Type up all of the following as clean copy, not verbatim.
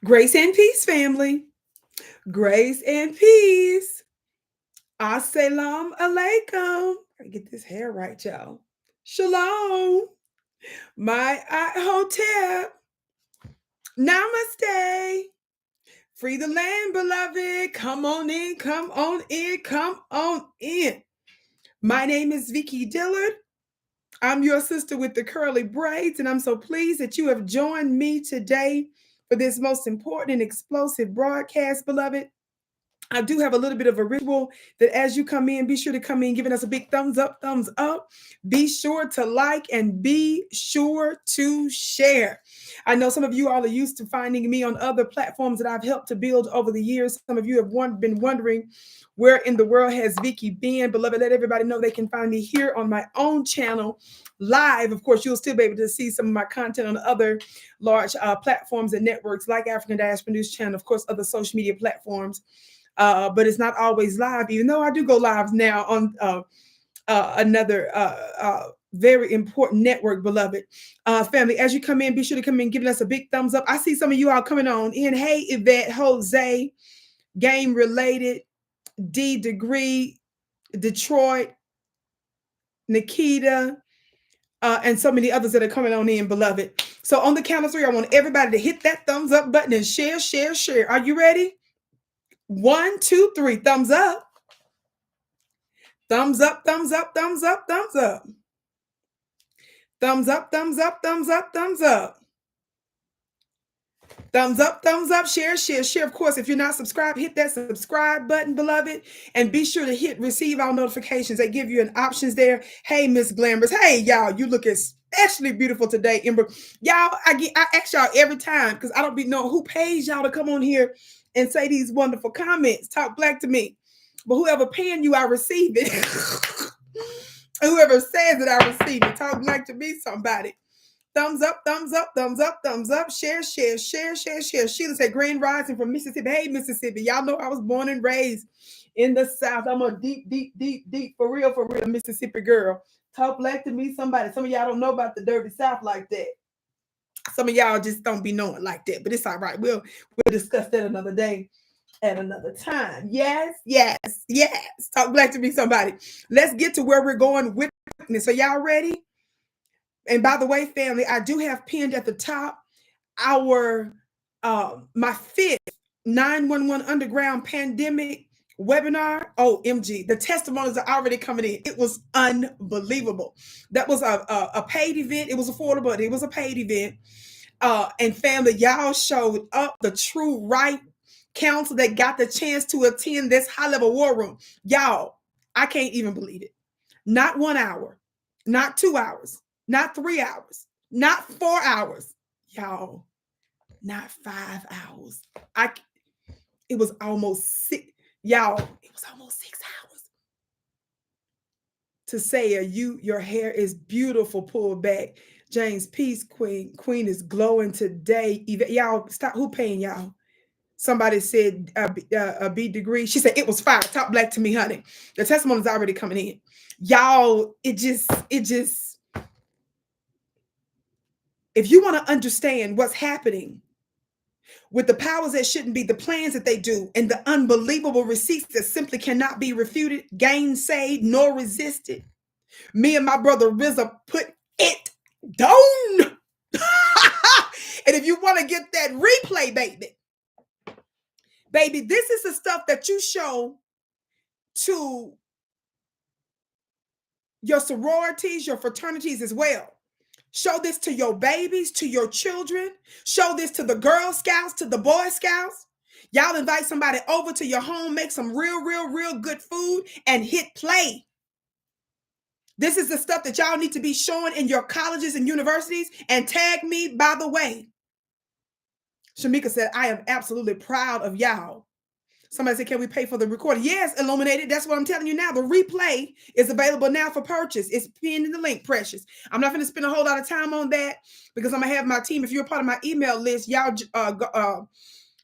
Grace and peace, family. Grace and peace. Assalamu alaikum. Gotta get this hair right, y'all. Shalom. My hotel. Namaste. Free the land, beloved. Come on in, come on in, come on in. My name is Vicki Dillard. I'm your sister with the curly braids, and I'm so pleased that you have joined me today for this most important and explosive broadcast, beloved. I do have a little bit of a ritual that as you come in, be sure to come in giving us a big thumbs up, thumbs up. Be sure to like and be sure to share. I know some of you all are used to finding me on other platforms that I've helped to build over the years. Some of you have been wondering where in the world has Vicki been? Beloved, let everybody know they can find me here on my own channel live. Of course, you'll still be able to see some of my content on other large platforms and networks like African Diaspora News Channel, of course, other social media platforms. But it's not always live, even though I do go live now on another very important network, beloved. Family, as you come in, be sure to come in giving us a big thumbs up. I see some of you all coming on in. Hey, Yvette, Jose, Game Related, D Degree, Detroit, Nikita, and so many others that are coming on in, beloved. So on the count of three, I want everybody to hit that thumbs up button and share, share, share. Are you ready? 1, 2, 3. Thumbs up. Thumbs up, thumbs up, thumbs up, thumbs up. Thumbs up, thumbs up, thumbs up, thumbs up. Thumbs up, share, share, share. Of course, if you're not subscribed, hit that subscribe button, beloved. And be sure to hit receive all notifications. They give you an options there. Hey, Miss Glamorous. Hey, y'all, you look especially beautiful today, Ember. Y'all, I ask y'all every time because I don't be knowing who pays y'all to come on here and say these wonderful comments. Talk black to me. But whoever paying you, I receive it. And whoever says that I receive it. Talk black to me, somebody. Thumbs up, thumbs up, thumbs up, thumbs up. Share, share, share, share, share. Sheila said, Grand Rising from Mississippi. Hey, Mississippi. Y'all know I was born and raised in the South. I'm a deep, for real, Mississippi girl. Talk black to me, somebody. Some of y'all don't know about the dirty South like that. Some of y'all just don't be knowing like that. But it's all right. We'll discuss that another day. At another time. Yes. Talk black to me, somebody. Let's get to where we're going with this. So y'all ready? And by the way, family, I do have pinned at the top our my 5th 911 Underground Pandemic webinar. OMG, the testimonies are already coming in. It was unbelievable. That was a paid event. It was affordable, but it was a paid event. And family, y'all showed up the true right council that got the chance to attend this high-level war room. Y'all, I can't even believe it. Not 1 hour, not 2 hours, not 3 hours, not 4 hours. Y'all, not 5 hours. It was almost 6. Y'all, it was almost 6 hours. To say your hair is beautiful, pull back. James, peace, queen. Queen is glowing today. Y'all, stop. Who paying y'all? Somebody said B Degree. She said it was fire. Talk black to me, honey. The testimony is already coming in. Y'all, it just, if you want to understand what's happening with the powers that shouldn't be, the plans that they do, and the unbelievable receipts that simply cannot be refuted, gainsayed, nor resisted, me and my brother RZA put it down. And if you want to get that replay, baby, this is the stuff that you show to your sororities, your fraternities as well. Show this to your babies, to your children. Show this to the Girl Scouts, to the Boy Scouts. Y'all invite somebody over to your home, make some real good food, and hit play. This is the stuff that y'all need to be showing in your colleges and universities. And tag me, by the way. Shamika said, I am absolutely proud of y'all. Somebody said, can we pay for the recording? Yes, Illuminated. That's what I'm telling you now. The replay is available now for purchase. It's pinned in the link, precious. I'm not going to spend a whole lot of time on that because I'm going to have my team. If you're a part of my email list, y'all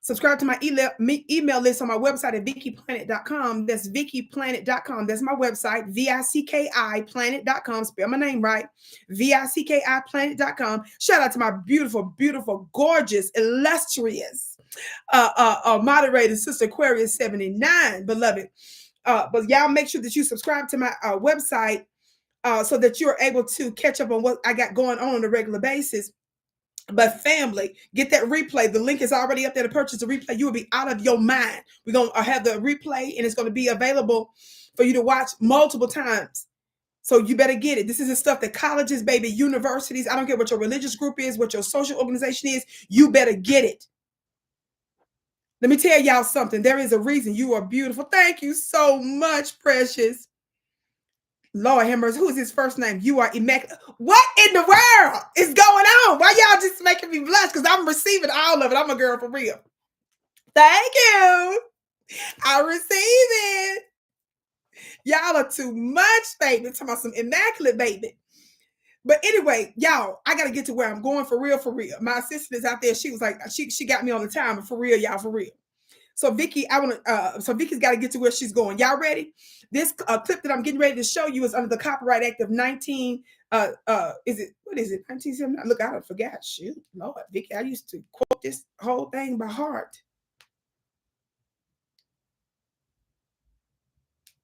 subscribe to my email list on my website at VickiPlanet.com. That's VickiPlanet.com. That's my website, VICKIPlanet.com. Spell my name right, VICKIPlanet.com. Shout out to my beautiful, gorgeous, illustrious moderator, Sister Aquarius 79, beloved. But y'all make sure that you subscribe to my website so that you're able to catch up on what I got going on a regular basis. But family, get that replay. The link is already up there to purchase the replay. You will be out of your mind. We're going to have the replay, and it's going to be available for you to watch multiple times. So you better get it. This is the stuff that colleges, baby, universities, I don't care what your religious group is, what your social organization is, you better get it. Let me tell y'all something. There is a reason you are beautiful. Thank you so much, precious. Lord have mercy. Who is his first name? You are immaculate. What in the world is going on? Why y'all just making me blush? Because I'm receiving all of it. I'm a girl for real. Thank you. I receive it. Y'all are too much, baby. Talking about some immaculate, baby. But anyway, y'all, I got to get to where I'm going for real, for real. My assistant is out there. She was like, she got me on the timer for real, y'all, for real. So Vicki, so Vicki's got to get to where she's going. Y'all ready? This clip that I'm getting ready to show you is under the Copyright Act of 19, what is it? 1979? Look, I forgot. Shoot, Lord, Vicki, I used to quote this whole thing by heart.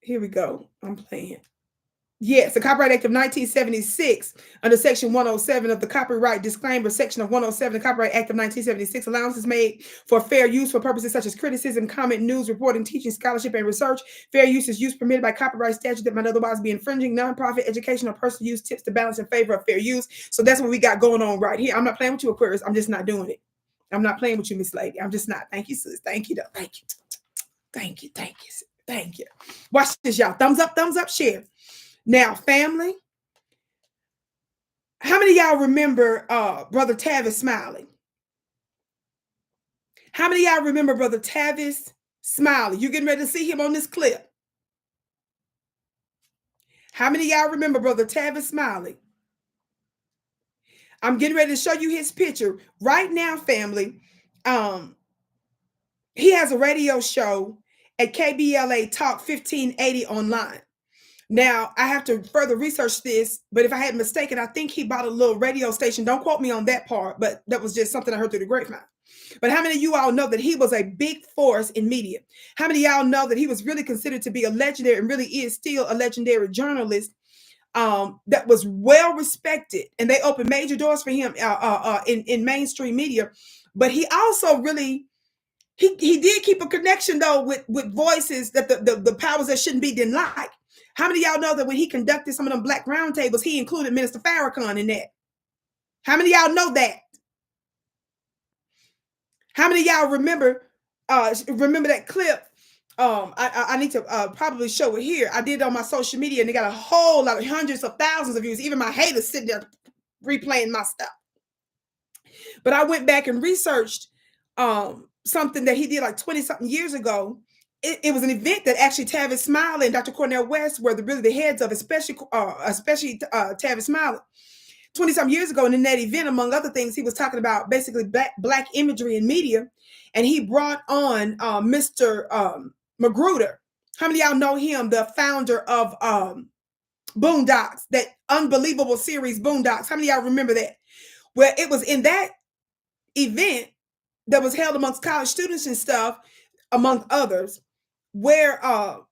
Here we go. I'm playing. Yes, the Copyright Act of 1976, under Section 107 of the Copyright Disclaimer, Section of 107, the Copyright Act of 1976, allowances made for fair use for purposes such as criticism, comment, news, reporting, teaching, scholarship, and research. Fair use is use permitted by copyright statute that might otherwise be infringing. Nonprofit, educational, personal use tips to balance in favor of fair use. So that's what we got going on right here. I'm not playing with you, Aquarius. I'm just not doing it. I'm not playing with you, Miss Lady. I'm just not. Thank you, sis. Thank you, though. Thank you. Thank you. Thank you. Thank you. Watch this, y'all. Thumbs up, share. Now, family, how many of y'all remember Brother Tavis Smiley? How many of y'all remember Brother Tavis Smiley? You getting ready to see him on this clip? How many of y'all remember Brother Tavis Smiley? I'm getting ready to show you his picture right now, family. He has a radio show at KBLA Talk 1580 online. Now, I have to further research this, but if I had mistaken, I think he bought a little radio station. Don't quote me on that part, but that was just something I heard through the grapevine. But how many of you all know that he was a big force in media? How many of y'all know that he was really considered to be a legendary and really is still a legendary journalist that was well respected, and they opened major doors for him in mainstream media. But he also really, he did keep a connection though with voices that the powers that shouldn't be didn't like. How many of y'all know that when he conducted some of them Black roundtables, he included Minister Farrakhan in that? How many of y'all know that? How many of y'all remember that clip? I need to probably show it here. I did it on my social media, and they got a whole lot of hundreds of thousands of views. Even my haters sitting there replaying my stuff. But I went back and researched something that he did like 20-something years ago. It was an event that actually Tavis Smiley and Dr. Cornel West were really the heads of, especially Tavis Smiley. 20-something years ago, and in that event, among other things, he was talking about basically black imagery in media, and he brought on Mr. Magruder. How many of y'all know him, the founder of Boondocks, that unbelievable series Boondocks? How many of y'all remember that? Well, it was in that event that was held amongst college students and stuff, among others, where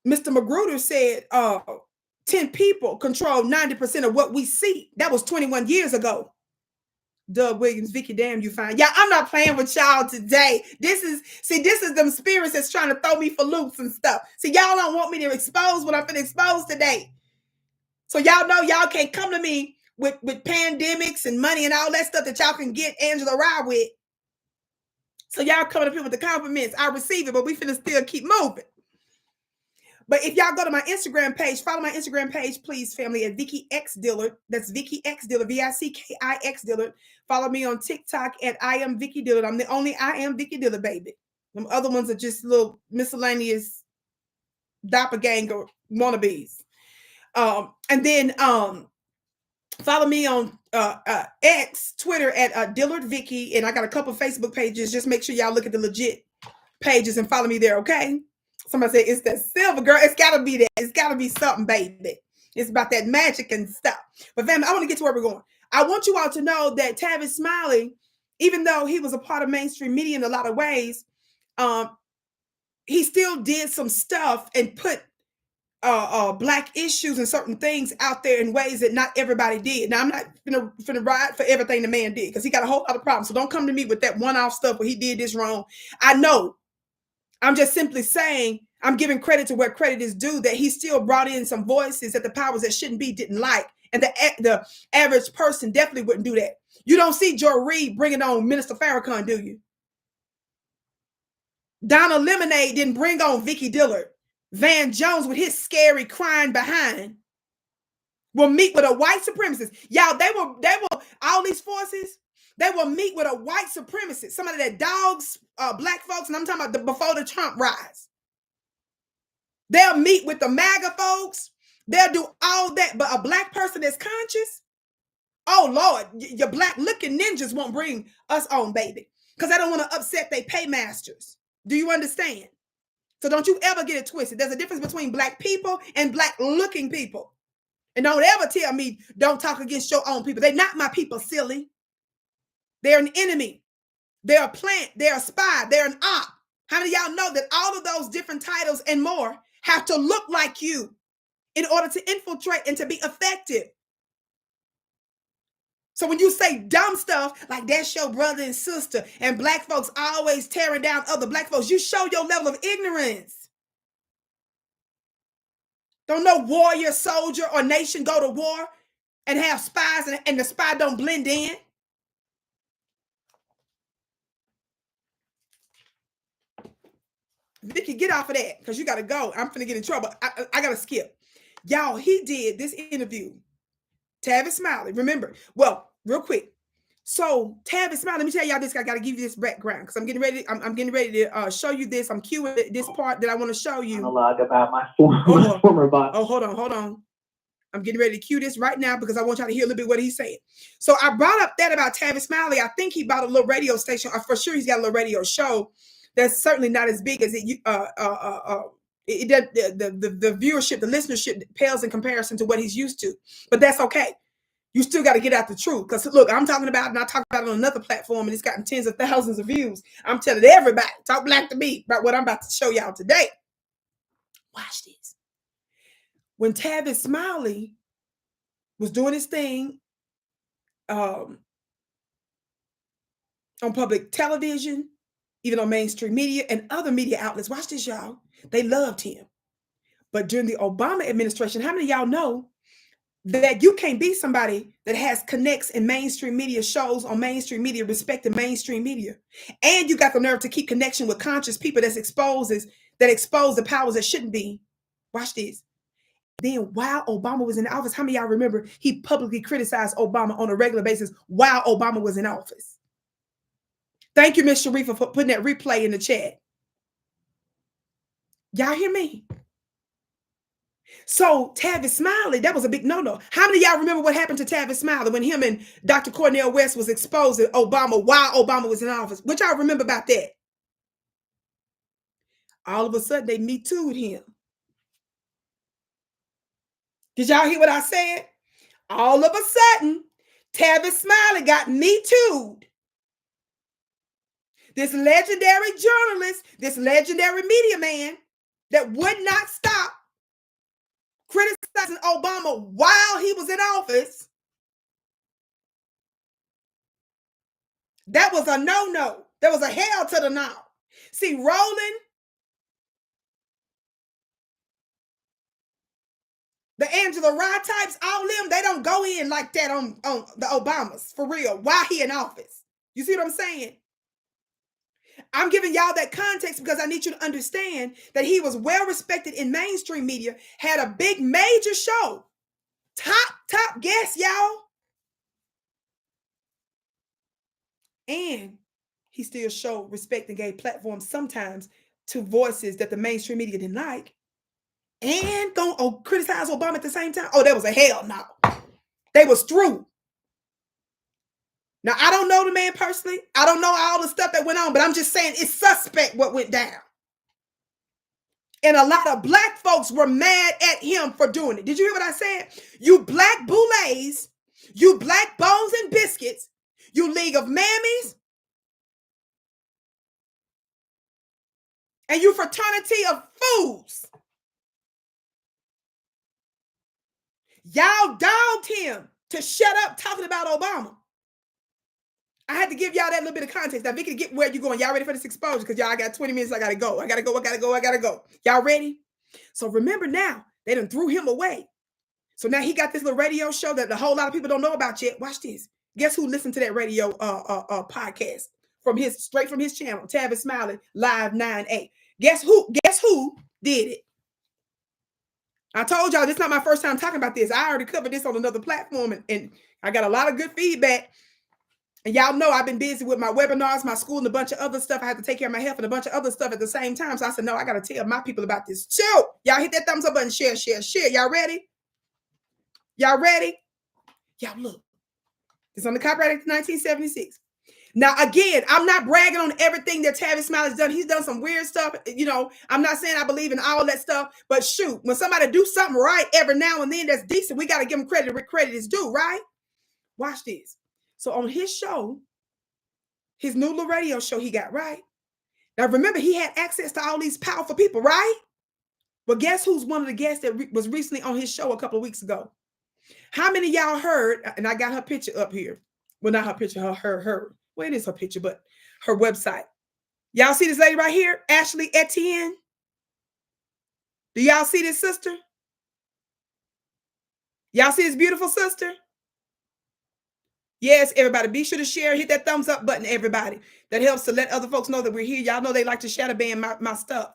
Mr. Magruder said 10 people control 90% of what we see. That was 21 years ago. Doug Williams, Vicki, damn you fine. Yeah, I'm not playing with y'all today. This is them spirits that's trying to throw me for loops and stuff. See, y'all don't want me to expose what I'm finna expose today. So y'all know y'all can't come to me with pandemics and money and all that stuff that y'all can get Angela Rye with. So y'all coming up here with the compliments. I receive it, but we finna still keep moving. But if y'all go to my Instagram page, follow my Instagram page, please, family, at Vicki X Dillard. That's Vicki X Dillard, VICKIX Dillard. Follow me on TikTok at I am Vicki Dillard. I'm the only I am Vicki Dillard, baby. Them other ones are just little miscellaneous doppelganger wannabes. And then follow me on X, Twitter at Dillard Vicki, and I got a couple Facebook pages. Just make sure y'all look at the legit pages and follow me there, okay? Somebody say it's that silver, girl. It's got to be that. It's got to be something, baby. It's about that magic and stuff. But family, I want to get to where we're going. I want you all to know that Tavis Smiley, even though he was a part of mainstream media in a lot of ways, he still did some stuff and put black issues and certain things out there in ways that not everybody did. Now, I'm not finna ride for everything the man did, because he got a whole lot of problems. So don't come to me with that one-off stuff where he did this wrong. I know. I'm just simply saying, I'm giving credit to where credit is due, that he still brought in some voices that the powers that shouldn't be didn't like. And the average person definitely wouldn't do that. You don't see Joe Reed bringing on Minister Farrakhan, do you? Donna Lemonade didn't bring on Vicki Dillard. Van Jones with his scary crying behind will meet with a white supremacist. Y'all, they were all these forces. They will meet with a white supremacist, somebody that dogs black folks, and I'm talking about before the Trump rise. They'll meet with the MAGA folks. They'll do all that, but a black person that's conscious, oh Lord, your black looking ninjas won't bring us on, baby, because I don't want to upset their paymasters. Do you understand? So don't you ever get it twisted. There's a difference between black people and black looking people. And don't ever tell me don't talk against your own people. They're not my people, silly. They're an enemy. They're a plant. They're a spy. They're an op. How many of y'all know that all of those different titles and more have to look like you in order to infiltrate and to be effective? So when you say dumb stuff like that's your brother and sister and black folks always tearing down other black folks, you show your level of ignorance. Don't no warrior, soldier, or nation go to war and have spies and the spy don't blend in. Vicki, get off of that, because you got to go. I'm finna get in trouble. I got to skip. Y'all, he did this interview. Tavis Smiley, remember. Well, real quick. So Tavis Smiley, let me tell y'all this. I got to give you this background because I'm getting ready. I'm getting ready to show you this. I'm cueing this part that I want to show you. Monologue about my former boss. Oh, hold on. I'm getting ready to cue this right now because I want y'all to hear a little bit what he's saying. So I brought up that about Tavis Smiley. I think he bought a little radio station. For sure, he's got a little radio show that's certainly not as big as it. The viewership, the listenership pales in comparison to what he's used to. But that's okay. You still got to get out the truth. Because look, I'm talking about, and I talk about it on another platform, and it's gotten tens of thousands of views. I'm telling everybody, talk black to me about what I'm about to show y'all today. Watch this. When Tavis Smiley was doing his thing on public television, even on mainstream media and other media outlets, watch this, y'all. They loved him. But during the Obama administration, how many of y'all know that you can't be somebody that has connects in mainstream media, shows on mainstream media, respected mainstream media, and you got the nerve to keep connection with conscious people that expose the powers that shouldn't be? Watch this. Then while Obama was in office, how many of y'all remember he publicly criticized Obama on a regular basis while Obama was in office? Thank you, Ms. Sharifa, for putting that replay in the chat. Y'all hear me? So Tavis Smiley, that was a big no-no. How many of y'all remember what happened to Tavis Smiley when him and Dr. Cornel West was exposing Obama while Obama was in office? What y'all remember about that? All of a sudden, they Me Too'd him. Did y'all hear what I said? All of a sudden, Tavis Smiley got Me Too'd. This legendary journalist, this legendary media man that would not stop criticizing Obama while he was in office. That was a no-no. There was a hell to the no. See, Roland, the Angela Rye types, all them, they don't go in like that on the Obamas, for real, while he in office. You see what I'm saying? I'm giving y'all that context because I need you to understand that he was well respected in mainstream media, had a big major show. Top guest, y'all. And he still showed respect and gave platforms sometimes to voices that the mainstream media didn't like. And go criticize Obama at the same time. Oh, that was a hell no. They was through. Now, I don't know the man personally. I don't know all the stuff that went on, but I'm just saying it's suspect what went down. And a lot of black folks were mad at him for doing it. Did you hear what I said? You black boulets, you black bones and biscuits, you League of Mammies, and you fraternity of fools. Y'all dogged him to shut up talking about Obama. I had to give y'all that little bit of context. Now, Vicki, get where you going. Y'all ready for this exposure? Because y'all got 20 minutes. I got to go. I got to go. Y'all ready? So remember now, they done threw him away. So now he got this little radio show that a whole lot of people don't know about yet. Watch this. Guess who listened to that radio podcast straight from his channel, Tavis Smiley, Live 9A. Guess who did it? I told y'all this is not my first time talking about this. I already covered this on another platform, and I got a lot of good feedback. And y'all know I've been busy with my webinars, my school, and a bunch of other stuff. I had to take care of my health and a bunch of other stuff at the same time. So I said, no, I got to tell my people about this too. Y'all hit that thumbs up button, share. Y'all ready? Y'all ready? Y'all look. It's on the Copyright Act of 1976. Now, again, I'm not bragging on everything that Tavis Smiley's done. He's done some weird stuff. You know, I'm not saying I believe in all that stuff. But shoot, when somebody do something right every now and then that's decent, we got to give them credit where credit is due, right? Watch this. So on his show, his new little radio show he got, right? Now, remember, he had access to all these powerful people, right? Well, guess who's one of the guests that was recently on his show a couple of weeks ago? How many of y'all heard, and I got her picture up here. Well, not her picture, her. Well, it is her picture, but her website. Y'all see this lady right here? Ashley Etienne. Do y'all see this sister? Y'all see this beautiful sister? Yes, everybody, be sure to share. Hit that thumbs up button, everybody. That helps to let other folks know that we're here. Y'all know they like to shadow ban my stuff.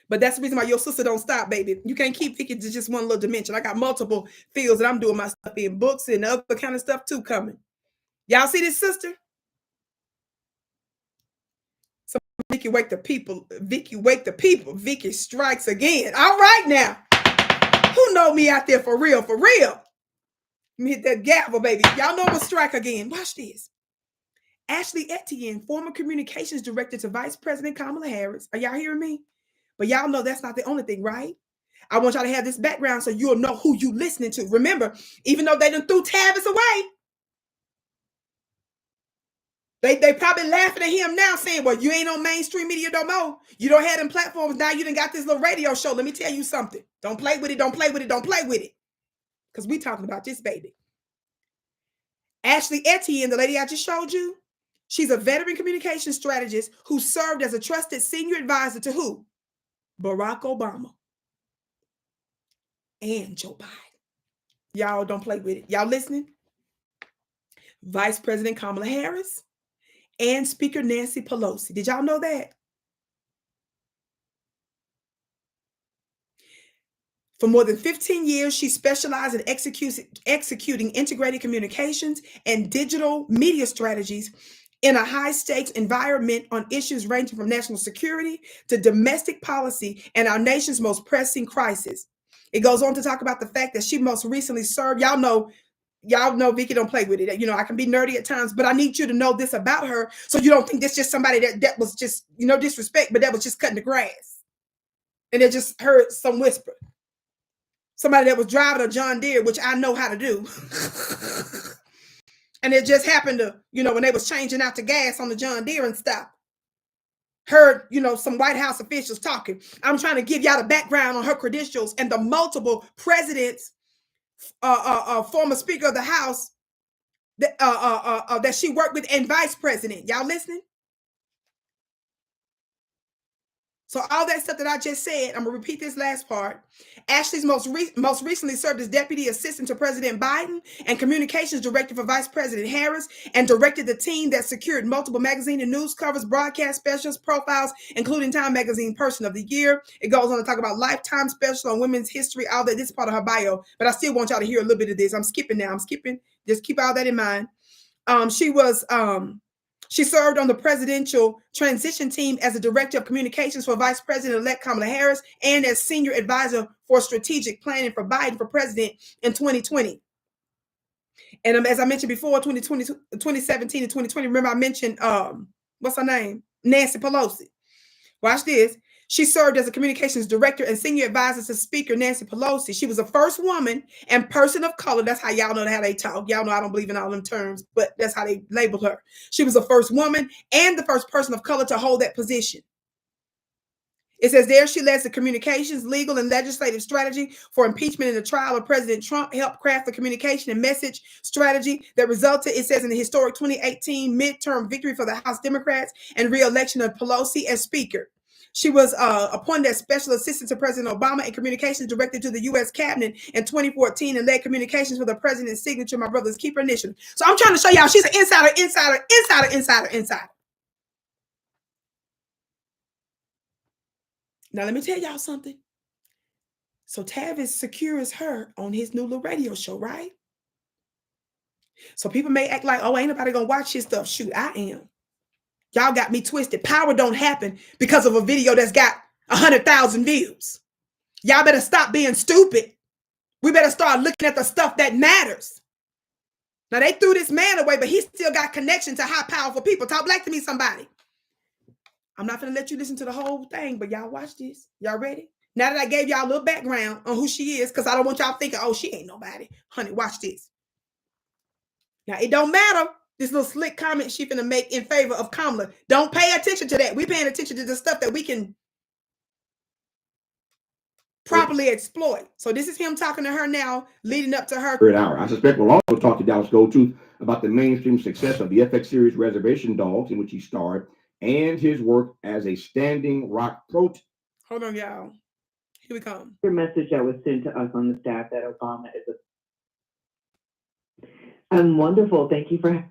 But that's the reason why your sister don't stop, baby. You can't keep thinking it's just one little dimension. I got multiple fields that I'm doing my stuff in, books and other kind of stuff too coming. Y'all see this sister? So Vicki wake the people. Vicki wake the people. Vicki strikes again. All right now. Who know me out there for real? For real. Let me hit that gavel, baby. Y'all know I'm gonna strike again. Watch this. Ashley Etienne, former communications director to Vice President Kamala Harris. Are y'all hearing me? But y'all know that's not the only thing, right? I want y'all to have this background so you'll know who you listening to. Remember, even though they done threw Tavis away, they probably laughing at him now saying, well, you ain't on mainstream media no more. You don't have them platforms. Now you done got this little radio show. Let me tell you something. Don't play with it. Don't play with it. Don't play with it. Because we talking about this baby. Ashley Etienne, the lady I just showed you, she's a veteran communications strategist who served as a trusted senior advisor to who? Barack Obama and Joe Biden. Y'all don't play with it. Y'all listening? Vice President Kamala Harris and Speaker Nancy Pelosi. Did y'all know that? For more than 15 years, she specialized in executing integrated communications and digital media strategies in a high-stakes environment on issues ranging from national security to domestic policy and our nation's most pressing crisis. It goes on to talk about the fact that she most recently served. Y'all know Vicki don't play with it. You know, I can be nerdy at times, but I need you to know this about her so you don't think that's just somebody that was just, disrespect, but that was just cutting the grass. And they just heard some whisper. Somebody that was driving a John Deere, which I know how to do. And it just happened to, when they was changing out the gas on the John Deere and stuff. Heard, some White House officials talking. I'm trying to give y'all the background on her credentials and the multiple presidents, former Speaker of the House that she worked with and Vice President. Y'all listening? So all that stuff that I just said, I'm going to repeat this last part. Ashley's most recently served as Deputy Assistant to President Biden and Communications Director for Vice President Harris and directed the team that secured multiple magazine and news covers, broadcast specials, profiles, including Time Magazine Person of the Year. It goes on to talk about Lifetime special on women's history, all that. This is part of her bio, but I still want y'all to hear a little bit of this. I'm skipping now. Just keep all that in mind. She served on the presidential transition team as a director of communications for Vice President-elect Kamala Harris and as senior advisor for strategic planning for Biden for president in 2020. And as I mentioned before, 2017 and 2020, remember I mentioned, what's her name? Nancy Pelosi. Watch this. She served as a communications director and senior advisor to Speaker Nancy Pelosi. She was the first woman and person of color. That's how y'all know how they talk. Y'all know I don't believe in all them terms, but that's how they labeled her. She was the first woman and the first person of color to hold that position. It says there she led the communications, legal, and legislative strategy for impeachment in the trial of President Trump, helped craft the communication and message strategy that resulted, it says, in the historic 2018 midterm victory for the House Democrats and re-election of Pelosi as Speaker. She was appointed as Special Assistant to President Obama and Communications Director to the U.S. Cabinet in 2014 and led communications for the President's signature, My Brother's Keeper initiative. So I'm trying to show y'all she's an insider. Now, let me tell y'all something. So Tavis secures her on his new little radio show, right? So people may act like, oh, ain't nobody gonna watch his stuff. Shoot, I am. Y'all got me twisted. Power don't happen because of a video that's got 100,000 views. Y'all better stop being stupid. We better start looking at the stuff that matters. Now, they threw this man away, but he still got connection to high powerful people. Talk black to me, somebody. I'm not going to let you listen to the whole thing, but y'all watch this. Y'all ready? Now that I gave y'all a little background on who she is, because I don't want y'all thinking, oh, she ain't nobody. Honey, watch this. Now, it don't matter. This little slick comment she finna make in favor of Kamala. Don't pay attention to that. We paying attention to the stuff that we can properly exploit. So this is him talking to her now, leading up to her. Third hour. I suspect we'll also talk to Dallas Goldtooth about the mainstream success of the FX series Reservation Dogs, in which he starred, and his work as a Standing Rock pro. Hold on, y'all. Here we come. Your message that was sent to us on the staff that Obama is wonderful. Thank you for.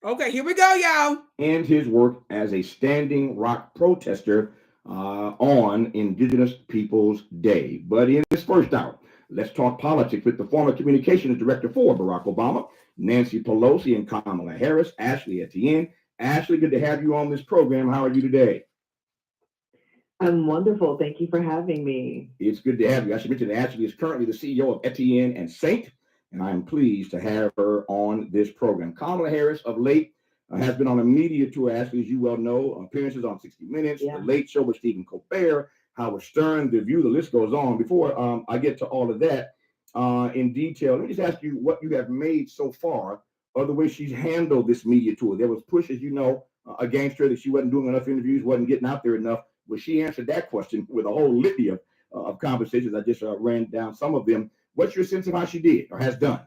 Okay, here we go, y'all. And his work as a Standing Rock protester on Indigenous Peoples Day. But in this first hour, let's talk politics with the former communications director for Barack Obama, Nancy Pelosi, and Kamala Harris, Ashley Etienne. Ashley, good to have you on this program. How are you today? I'm wonderful. Thank you for having me. It's good to have you. I should mention that Ashley is currently the CEO of Etienne and Saint, and I am pleased to have her on this program. Kamala Harris, of late, has been on a media tour, Ashley, as you well know, appearances on 60 Minutes, The Late Show with Stephen Colbert, Howard Stern, The View, the list goes on. Before I get to all of that in detail, let me just ask you what you have made so far of the way she's handled this media tour. There was push, as you know, against her that she wasn't doing enough interviews, wasn't getting out there enough. Well, she answered that question with a whole litany of conversations. I just ran down some of them. What's your sense of how she did or has done?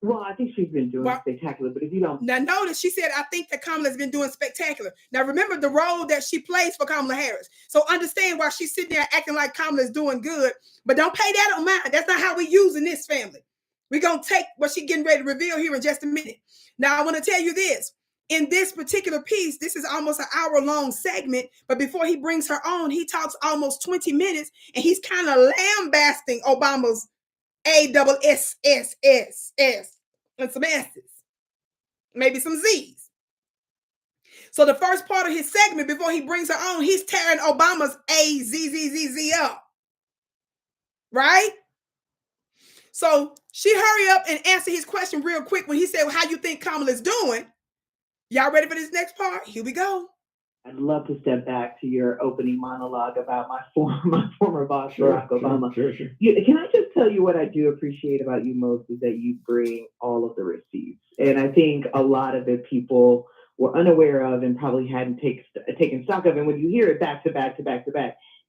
Well, I think she's been doing spectacular, but if you don't... Now, notice she said, I think that Kamala's been doing spectacular. Now, remember the role that she plays for Kamala Harris. So understand why she's sitting there acting like Kamala's doing good, but don't pay that on mind. That's not how we use in this family. We're going to take what she's getting ready to reveal here in just a minute. Now, I want to tell you this. In this particular piece, this is almost an hour-long segment, but before he brings her on, he talks almost 20 minutes, and he's kind of lambasting Obama's ASSSS and some S's, maybe some Z's. So the first part of his segment, before he brings her on, he's tearing Obama's AZZZZ up, right? So she hurry up and answer his question real quick when he said, well, how you think Kamala's doing? Y'all ready for this next part? Here we go. I'd love to step back to your opening monologue about my former boss, Barack Obama. Sure. Can I just tell you what I do appreciate about you most is that you bring all of the receipts. And I think a lot of it people were unaware of and probably hadn't taken stock of. And when you hear it back to back,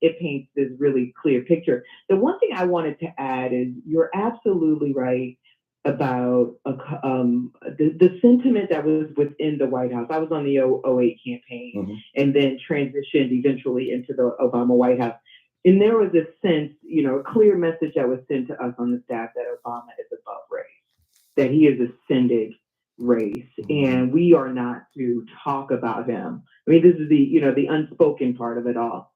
it paints this really clear picture. The one thing I wanted to add is you're absolutely right about the sentiment that was within the White House. I was on the 08 campaign and then transitioned eventually into the Obama White House. And there was a sense, a clear message that was sent to us on the staff that Obama is above race, that he is ascended race, and we are not to talk about him. I mean, this is the unspoken part of it all.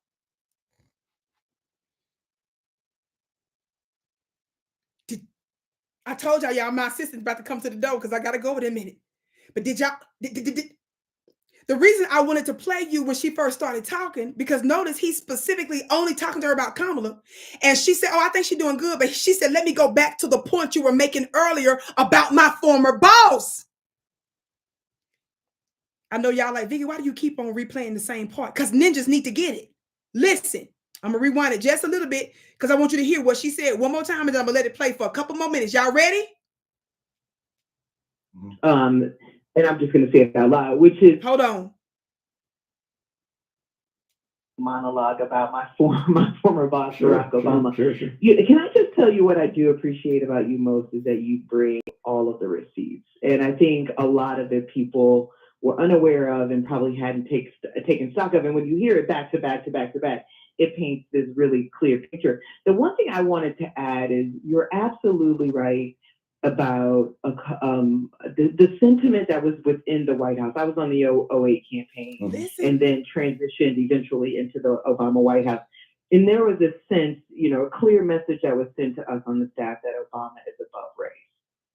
I told y'all, my assistant's about to come to the door because I got to go in a minute. But did y'all... The reason I wanted to play you when she first started talking, because notice he's specifically only talking to her about Kamala. And she said, oh, I think she's doing good. But she said, let me go back to the point you were making earlier about my former boss. I know y'all like, Vicki, why do you keep on replaying the same part? Because ninjas need to get it. Listen, I'm going to rewind it just a little bit because I want you to hear what she said one more time, and then I'm going to let it play for a couple more minutes. Y'all ready? And I'm just going to say it out loud, which is... Hold on. monologue about my former boss, Barack Obama. Sure. Can I just tell you what I do appreciate about you most is that you bring all of the receipts. And I think a lot of it people were unaware of and probably hadn't taken stock of. And when you hear it back to back to back to back, it paints this really clear picture. The one thing I wanted to add is you're absolutely right about the sentiment that was within the White House. I was on the 08 campaign and then transitioned eventually into the Obama White House. And there was a sense, a clear message that was sent to us on the staff that Obama is above race,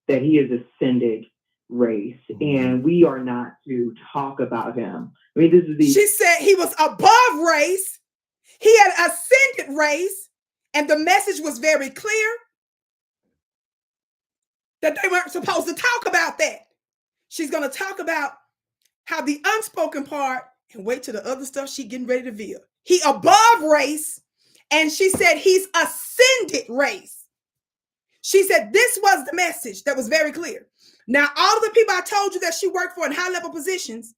that he has ascended race, and we are not to talk about him. I mean, She said he was above race. He had ascended race, and the message was very clear that they weren't supposed to talk about that. She's going to talk about how the unspoken part, and wait till the other stuff she getting ready to reveal. He above race, and she said he's ascended race. She said this was the message that was very clear. Now, all of the people I told you that she worked for in high-level positions,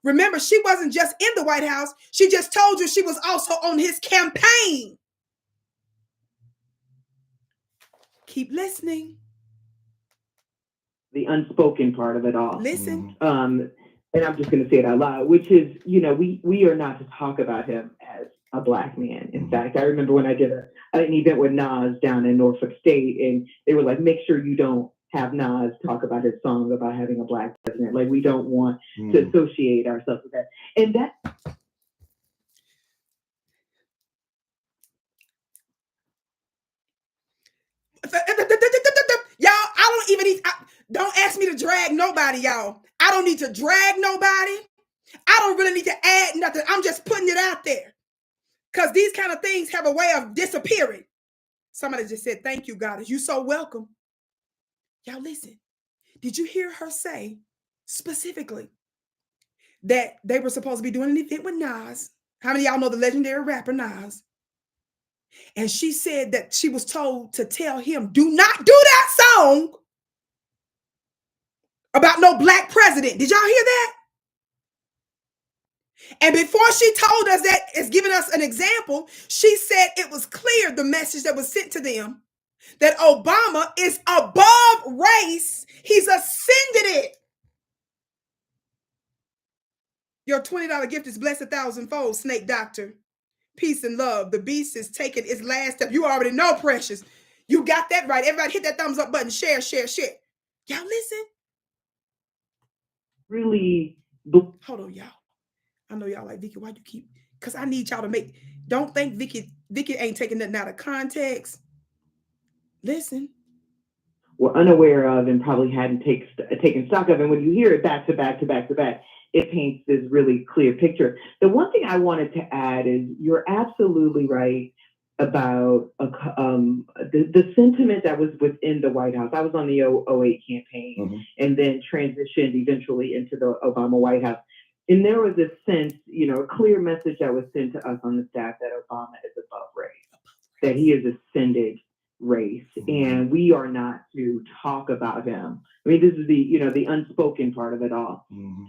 remember, she wasn't just in the White House. She just told you she was also on his campaign. Keep listening. the unspoken part of it all. Listen. And I'm just going to say it out loud, which is, we are not to talk about him as a Black man. In fact, I remember when I did an event with Nas down in Norfolk State, and they were like, make sure you don't have Nas talk about his song about having a Black president. Like, we don't want to associate ourselves with that. And that. Y'all, don't ask me to drag nobody, y'all. I don't need to drag nobody. I don't really need to add nothing. I'm just putting it out there. Because these kind of things have a way of disappearing. Somebody just said, thank you, Goddess. You're so welcome. Y'all listen. Did you hear her say specifically that they were supposed to be doing an event with Nas? How many of y'all know the legendary rapper Nas? And she said that she was told to tell him, do not do that song about no Black president. Did y'all hear that? And before she told us that, is giving us an example, she said it was clear, the message that was sent to them, that Obama is above race. He's ascended it. Your $20 gift is blessed 1,000-fold, Snake Doctor. Peace and love. The beast is taking its last step. You already know, Precious. You got that right. Everybody hit that thumbs up button. Share. Y'all listen. Really. Hold on, y'all. I know y'all like, Vicki, why you keep, because I need y'all to make, don't think Vicki ain't taking nothing out of context. Listen. We're unaware of and probably hadn't taken stock of. And when you hear it back to back to back to back, it paints this really clear picture. The one thing I wanted to add is you're absolutely right about the sentiment that was within the White House. I was on the 08 campaign and then transitioned eventually into the Obama White House. And there was a sense, a clear message that was sent to us on the staff that Obama is above race, that he has ascended race, and we are not to talk about him. I mean, this is the unspoken part of it all.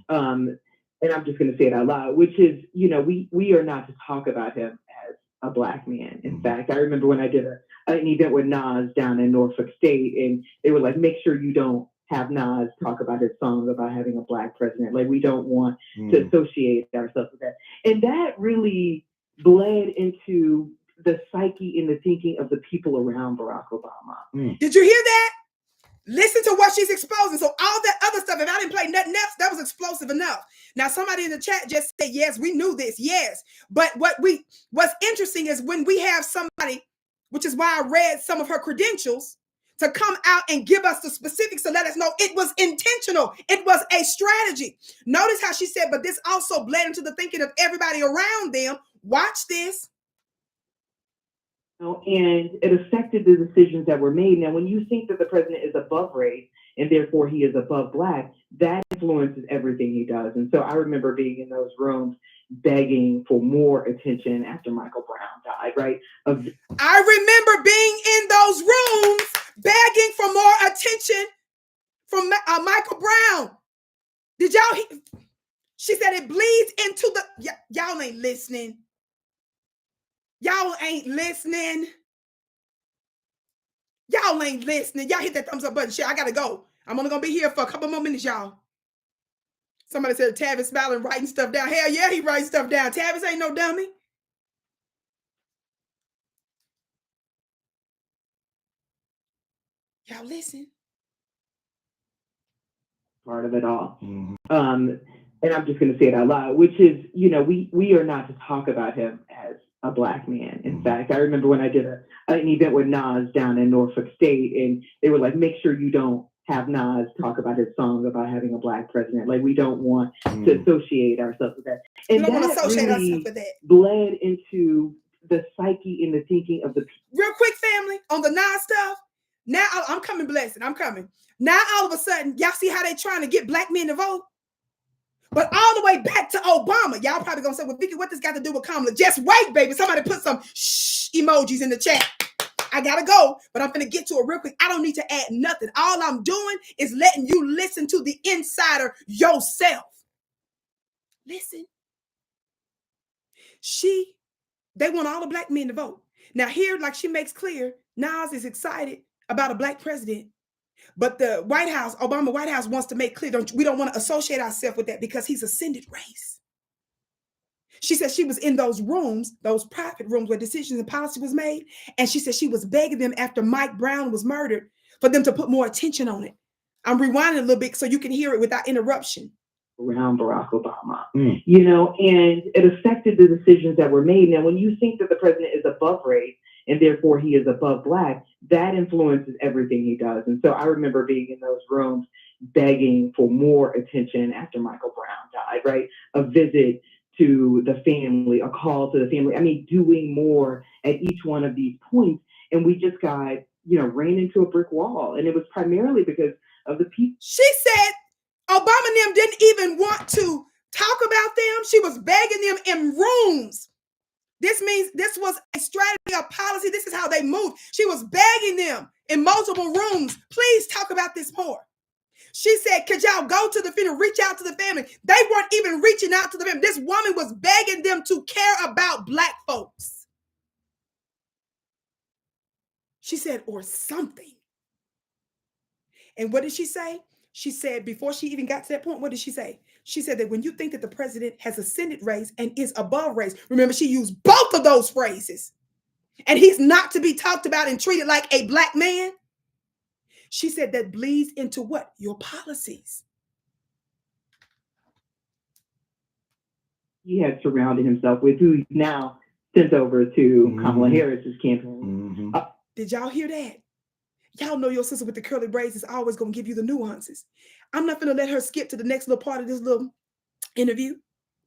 And I'm just going to say it out loud, which is, we are not to talk about him as a Black man. In fact, I remember when I did an event with Nas down in Norfolk State, and they were like, make sure you don't have Nas talk about his song about having a Black president. Like, we don't want to associate ourselves with that. And that really bled into the psyche and the thinking of the people around Barack Obama. Did you hear that? Listen to what she's exposing. So all that other stuff, if I didn't play nothing else, that was explosive enough. Now, somebody in the chat just said, yes, we knew this. Yes. But what's interesting is when we have somebody, which is why I read some of her credentials, to come out and give us the specifics to let us know it was intentional. It was a strategy. Notice how she said, but this also bled into the thinking of everybody around them. Watch this. And it affected the decisions that were made. Now, when you think that the president is above race and therefore he is above Black, that influences everything he does. And so I remember being in those rooms begging for more attention after Michael Brown died, right? I remember being in those rooms begging for more attention from Michael Brown. Did y'all hear? She said it bleeds into the, y'all ain't listening. Y'all ain't listening. Y'all ain't listening. Y'all hit that thumbs up button. Shit, I gotta go. I'm only gonna be here for a couple more minutes, y'all. Somebody said Tavis Smiley writing stuff down. Hell yeah, he writing stuff down. Tavis ain't no dummy. Y'all listen. Part of it all. And I'm just going to say it out loud, which is, you know, we are not to talk about him as a Black man. In fact, I remember when I did an event with Nas down in Norfolk State, and they were like, make sure you don't have Nas talk about his song about having a Black president. Like, we don't want to associate ourselves with that. And we don't want to that associate really ourselves with that. bled into the psyche and the thinking of the people. Real quick, family, on the Nas stuff. Now I'm coming, blessed. I'm coming. Now all of a sudden, y'all see how they trying to get Black men to vote? But all the way back to Obama. Y'all probably gonna say, well, Vicki, what this got to do with Kamala? Just wait, baby. Somebody put some shh emojis in the chat. I gotta go, but I'm gonna get to it real quick. I don't need to add nothing. All I'm doing is letting you listen to the insider yourself. Listen. They want all the Black men to vote. Now here, like she makes clear, Nas is excited about a Black president. But the White House, Obama White House wants to make clear, we don't want to associate ourselves with that because he's ascended race. She said she was in those rooms, those private rooms where decisions and policy was made. And she said she was begging them after Mike Brown was murdered for them to put more attention on it. I'm rewinding a little bit so you can hear it without interruption. Around Barack Obama, you know, and it affected the decisions that were made. Now, when you think that the president is above race and therefore he is above Black, that influences everything he does. And so I remember being in those rooms begging for more attention after Michael Brown died, right? A visit to the family, a call to the family. I mean, doing more at each one of these points. And we just got, you know, ran into a brick wall. And it was primarily because of the people. She said Obama and them didn't even want to talk about them. She was begging them in rooms. This means this was a strategy, a policy. This is how they moved. She was begging them in multiple rooms. Please talk about this more. She said, could y'all go to the funeral, reach out to the family? They weren't even reaching out to the family. This woman was begging them to care about Black folks. She said, or something. And what did she say? She said, before she even got to that point, what did she say? She said that when you think that the president has ascended race and is above race, remember, she used both of those phrases, and he's not to be talked about and treated like a Black man. She said that bleeds into what? Your policies. He had surrounded himself with, who he's now sent over to Kamala Harris's campaign. Did y'all hear that? Y'all know your sister with the curly braids is always going to give you the nuances. I'm not going to let her skip to the next little part of this little interview.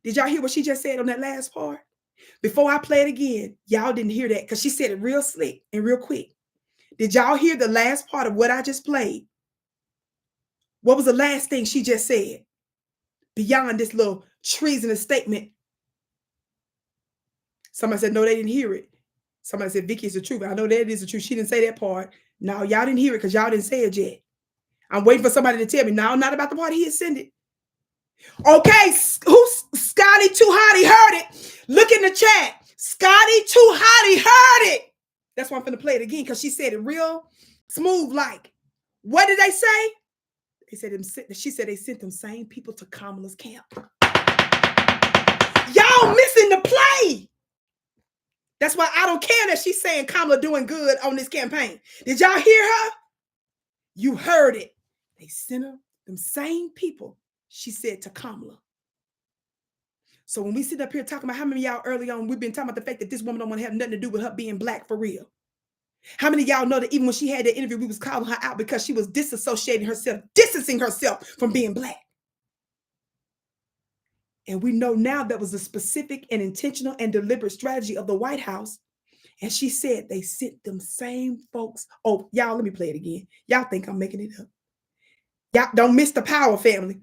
Did y'all hear what she just said on that last part? Before I play it again, y'all didn't hear that because she said it real slick and real quick. Did y'all hear the last part of what I just played? What was the last thing she just said? Beyond this little treasonous statement. Somebody said, no, they didn't hear it. Somebody said, Vicki, is the truth. I know that is the truth. She didn't say that part. No, y'all didn't hear it because y'all didn't say it yet. I'm waiting for somebody to tell me. No, not about the part he ascended. Okay, who's Scotty Too Hotty heard it? Look in the chat. Scotty Too Hotty heard it. That's why I'm finna play it again because she said it real smooth like. What did they say? She said they sent them same people to Kamala's camp. Y'all missing the play. That's why I don't care that she's saying Kamala doing good on this campaign. Did y'all hear her? You heard it. They sent her them same people, she said, to Kamala. So when we sit up here talking about how many of y'all early on, we've been talking about the fact that this woman don't want to have nothing to do with her being Black for real. How many of y'all know that even when she had that interview, we was calling her out because she was distancing herself from being Black. And we know now that was a specific and intentional and deliberate strategy of the White House. And she said they sent them same folks. Oh, y'all, let me play it again. Y'all think I'm making it up. Y'all don't miss the power, family.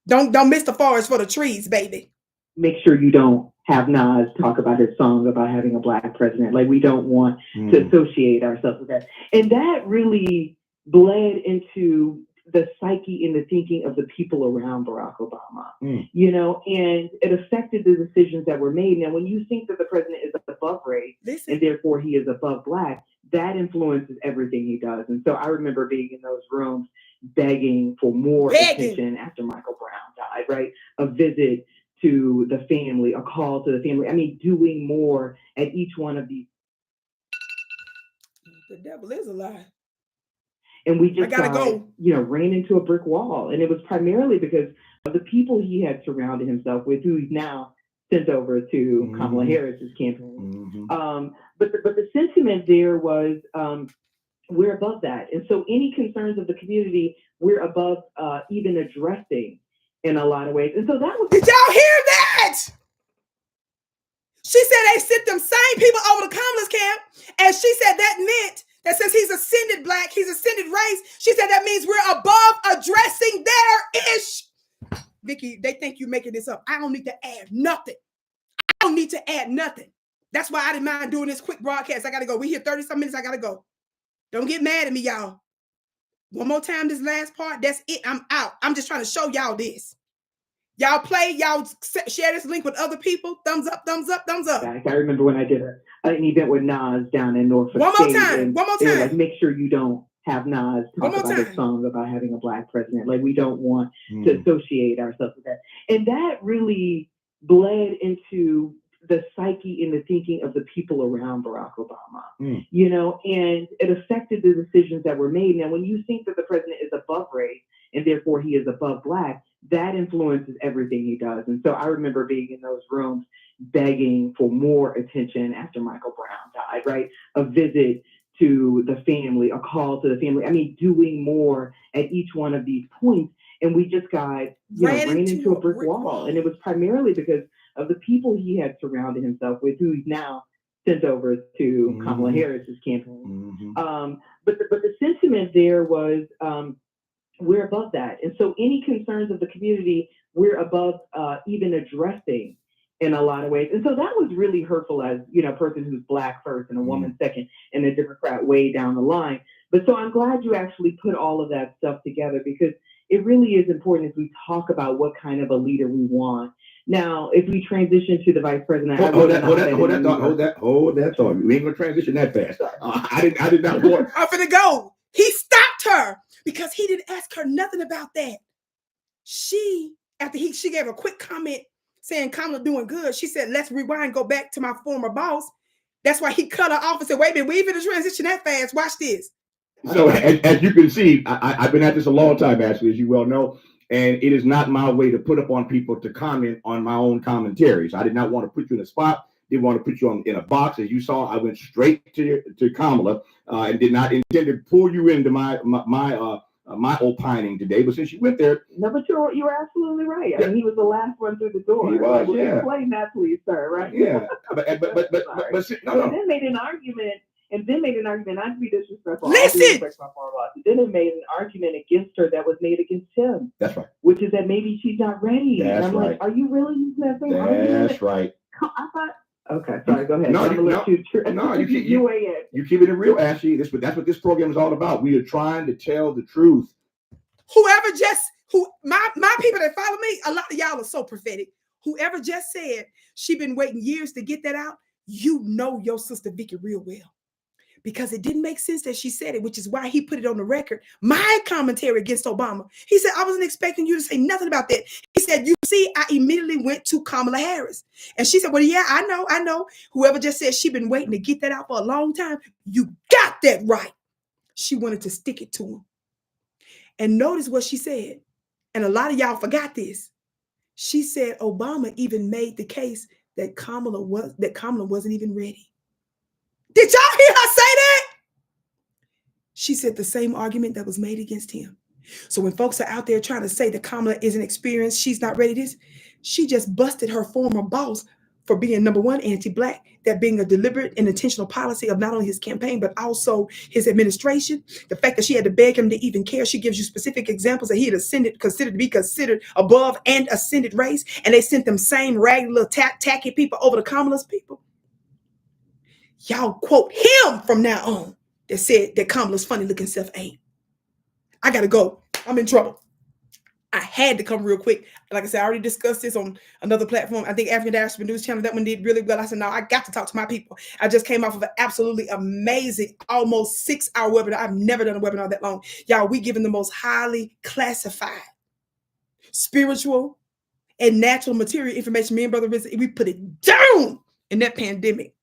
Don't miss the forest for the trees, baby. Make sure you don't have Nas talk about his song about having a Black president. Like, we don't want to associate ourselves with that. And that really bled into the psyche and the thinking of the people around Barack Obama, you know, and it affected the decisions that were made. Now, when you think that the president is above above race, and therefore he is above Black, that influences everything he does. And so I remember being in those rooms begging for more attention after Michael Brown died, right? A visit to the family, a call to the family. I mean, doing more at each one of these. The devil is a lie. And we just ran into a brick wall. And it was primarily because of the people he had surrounded himself with, who he's now sent over to Kamala Harris's campaign. But the sentiment there was, we're above that. And so any concerns of the community, we're above even addressing in a lot of ways. And so that was... Did y'all hear that? She said they sent them same people over to Kamala's camp. And she said that meant that since he's ascended Black, he's ascended race, she said that means we're above addressing their ish. Vicki, they think you're making this up. I don't need to add nothing. I don't need to add nothing. That's why I didn't mind doing this quick broadcast. I got to go. We here 30-some minutes. I got to go. Don't get mad at me, y'all. One more time, this last part. That's it. I'm out. I'm just trying to show y'all this. Y'all play. Y'all share this link with other people. Thumbs up, thumbs up, thumbs up. I remember when I did an event with Nas down in Norfolk One more State, time. One more time. Like, make sure you don't have Nas talk about a song about having a Black president. Like, we don't want to associate ourselves with that. And that really bled into the psyche and the thinking of the people around Barack Obama, you know, and it affected the decisions that were made. Now, when you think that the president is above race and therefore he is above Black, that influences everything he does. And so I remember being in those rooms begging for more attention after Michael Brown died, right? A visit to the family, a call to the family. I mean, doing more at each one of these points. And we just got, ran into a brick wall. And it was primarily because of the people he had surrounded himself with, who he's now sent over to Kamala Harris's campaign. But the sentiment there was, we're above that. And so any concerns of the community, we're above even addressing in a lot of ways. And so that was really hurtful as, a person who's Black first and a woman second and a Democrat way down the line. But so I'm glad you actually put all of that stuff together, because it really is important as we talk about what kind of a leader we want. Now, if we transition to the vice president, hold that thought. We ain't gonna transition that fast. I did not want. I'm finna go. He stopped her because he didn't ask her nothing about that. She gave a quick comment saying Kamala doing good. She said, let's rewind, go back to my former boss. That's why he cut her off and said, wait a minute, we ain't finna transition that fast. Watch this. So as you can see, I've been at this a long time, Ashley, as you well know. And it is not my way to put up on people to comment on my own commentaries. I did not want to put you in a spot. Didn't want to put you in a box. As you saw, I went straight to Kamala and did not intend to pull you into my opining today. But since you went there, no, but you were absolutely right. I mean, he was the last one through the door. He was, yeah. Explain that, please, sir. Right? Yeah, but no. Then made an argument. And then made an argument, not to be disrespectful. Listen! Then it made an argument against her that was made against him. That's right. Which is that maybe she's not ready. That's and I'm right. like, are you really using that same argument? That's right. I thought, okay, sorry, go ahead. You keep it real, Ashley. That's what this program is all about. We are trying to tell the truth. My people that follow me, a lot of y'all are so prophetic. Whoever just said she been waiting years to get that out, you know your sister Vicki real well. Because it didn't make sense that she said it, which is why he put it on the record. My commentary against Obama. He said, I wasn't expecting you to say nothing about that. He said, you see, I immediately went to Kamala Harris. And she said, well, yeah, I know. Whoever just said she been waiting to get that out for a long time, you got that right. She wanted to stick it to him. And notice what she said. And a lot of y'all forgot this. She said Obama even made the case that Kamala wasn't even ready. Did y'all hear her say that? She said the same argument that was made against him. So when folks are out there trying to say that Kamala isn't experienced, she's not ready, she just busted her former boss for being, number one, anti-Black, that being a deliberate and intentional policy of not only his campaign, but also his administration. The fact that she had to beg him to even care. She gives you specific examples that he had considered to be considered above and ascended race. And they sent them same ragged little tacky people over to Kamala's people. Y'all quote him from now on that said that Kamala's funny looking self ain't. I gotta go. I'm in trouble. I had to come real quick. Like I said, I already discussed this on another platform. I think African Diaspora News Channel, that one did really well. I said, no, I got to talk to my people. I just came off of an absolutely amazing, almost 6-hour webinar. I've never done a webinar that long. Y'all, we giving the most highly classified, spiritual, and natural material information. Me and Brother Rizzo, we put it down in that pandemic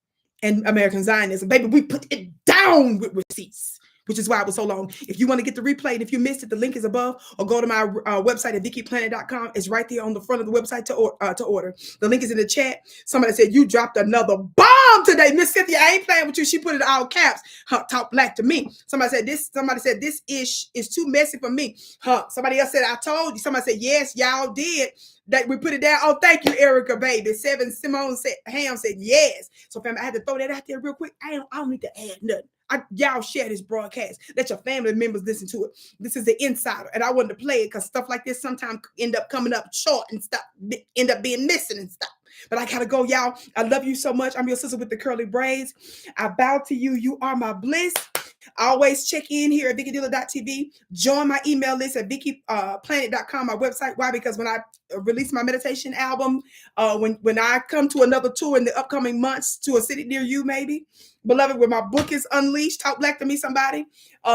and American Zionism. Baby, we put it down with receipts, which is why it was so long. If you want to get the replay, and if you missed it, the link is above, or go to my website at VickiPlanet.com. It's right there on the front of the website to order. The link is in the chat. Somebody said, you dropped another bomb today. Miss Cynthia, I ain't playing with you. She put it in all caps. Talk black to me. Somebody said, this ish is too messy for me. Somebody else said, I told you. Somebody said, yes, y'all did. That we put it down. Oh, thank you, Erica, baby. Simone said, Ham said, yes. So, fam, I had to throw that out there real quick. I don't need to add nothing. Y'all share this broadcast. Let your family members listen to it. This is the insider. And I wanted to play it because stuff like this sometimes end up coming up short and stuff, end up being missing and stuff. But I gotta go, y'all. I love you so much. I'm your sister with the curly braids. I bow to you. You are my bliss. Always check in here at VickiDillard.tv. Join my email list at VickiPlanet.com, my website. Why? Because when I release my meditation album, when I come to another tour in the upcoming months to a city near you, maybe, beloved, when my book is unleashed, talk black to me, somebody.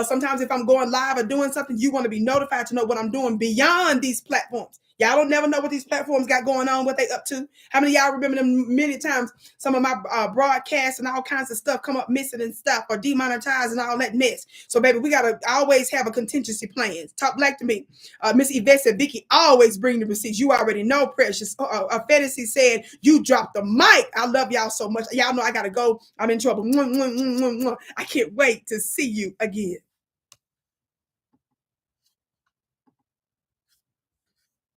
Sometimes if I'm going live or doing something, you want to be notified to know what I'm doing beyond these platforms. Y'all don't never know what these platforms got going on, what they up to. How many of y'all remember them many times? Some of my broadcasts and all kinds of stuff come up missing and stuff, or demonetized and all that mess. So, baby, we got to always have a contingency plan. Talk black to me. Miss Yvette said, Vicki, always bring the receipts. You already know, precious. Fantasy said, you dropped the mic. I love y'all so much. Y'all know I got to go. I'm in trouble. I can't wait to see you again.